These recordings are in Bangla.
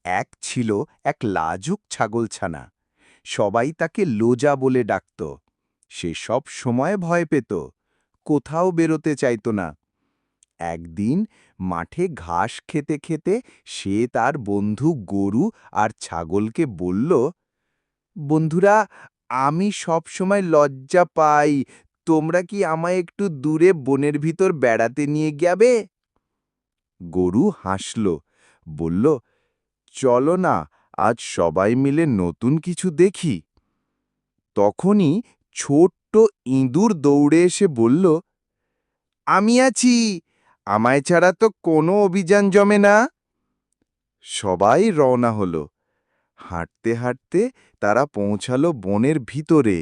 এক ছিল এক লাজুক ছাগলছানা। সবাই তাকে লোজা বলে ডাকত। সে সব সময় ভয় পেত, কোথাও বেরোতে চাইত না। একদিন মাঠে ঘাস খেতে খেতে সে তার বন্ধু গরু আর ছাগলকে বলল, বন্ধুরা, আমি সব সময় লজ্জা পাই, তোমরা কি আমায় একটু দূরে বনের ভিতর বেড়াতে নিয়ে যাবে? গরু হাসল, বলল, চলো না, আজ সবাই মিলে নতুন কিছু দেখি। তখনই ছোট্ট ইঁদুর দৌড়ে এসে বলল, আমি আছি, আমায় ছাড়া তো কোনো অভিযান জমে না। সবাই রওনা হলো। হাঁটতে হাঁটতে তারা পৌঁছালো বনের ভিতরে।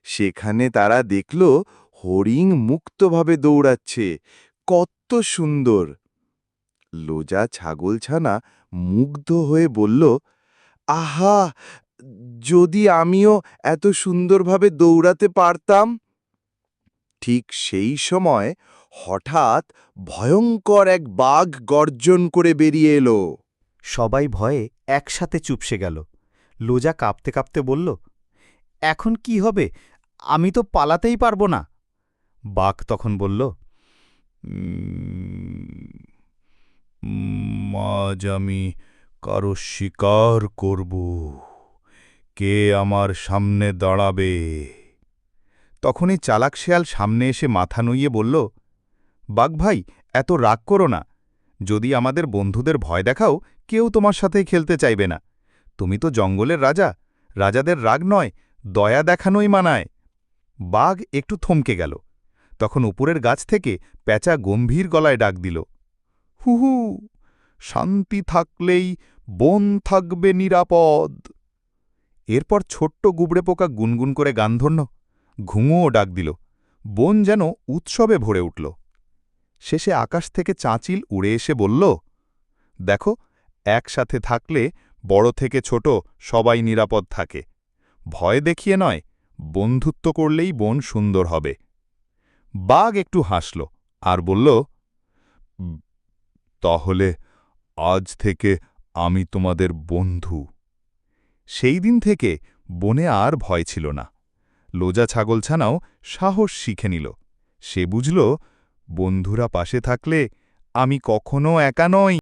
সেখানে তারা দেখল হরিণ মুক্তভাবে দৌড়াচ্ছে। কত সুন্দর! লোজা ছাগলছানা মুগ্ধ হয়ে বলল, আহা, যদি আমিও এত সুন্দরভাবে দৌড়াতে পারতাম। ঠিক সেই সময় হঠাৎ ভয়ঙ্কর এক বাঘ গর্জন করে বেরিয়ে এলো। সবাই ভয়ে একসাথে চুপসে গেল। লোজা কাঁপতে কাঁপতে বলল, এখন কি হবে? আমি তো পালাতেই পারব না। বাঘ তখন বলল, আজ আমি কারো শিকার করব, কে আমার সামনে দাঁড়াবে? তখনই চালাক শেয়াল সামনে এসে মাথা নুইয়ে বলল, বাঘ ভাই, এত রাগ করো না। যদি আমাদের বন্ধুদের ভয় দেখাও, কেউ তোমার সাথে খেলতে চাইবে না। তুমি তো জঙ্গলের রাজা, রাজাদের রাগ নয়, দয়া দেখানোই মানায়। বাঘ একটু থমকে গেল। তখন উপরের গাছ থেকে প্যাঁচা গম্ভীর গলায় ডাক দিল, হুহু, শান্তি থাকলেই বন থাকবে নিরাপদ। এরপর ছোট্ট গুবড়ে পোকা গুনগুন করে গান ধরল, ঘুঙুও ডাক দিল। বন যেন উৎসবে ভরে উঠল। শেষে আকাশ থেকে চাঁচিল উড়ে এসে বলল, দেখো, একসাথে থাকলে বড় থেকে ছোট সবাই নিরাপদ থাকে। ভয় দেখিয়ে নয়, বন্ধুত্ব করলেই বন সুন্দর হবে। বাঘ একটু হাসল আর বলল, তাহলে আজ থেকে আমি তোমাদের বন্ধু। সেই দিন থেকে বনে আর ভয় ছিল না। লোজা ছাগলছানাও সাহস শিখে নিল। সে বুঝল, বন্ধুরা পাশে থাকলে আমি কখনো একা নই।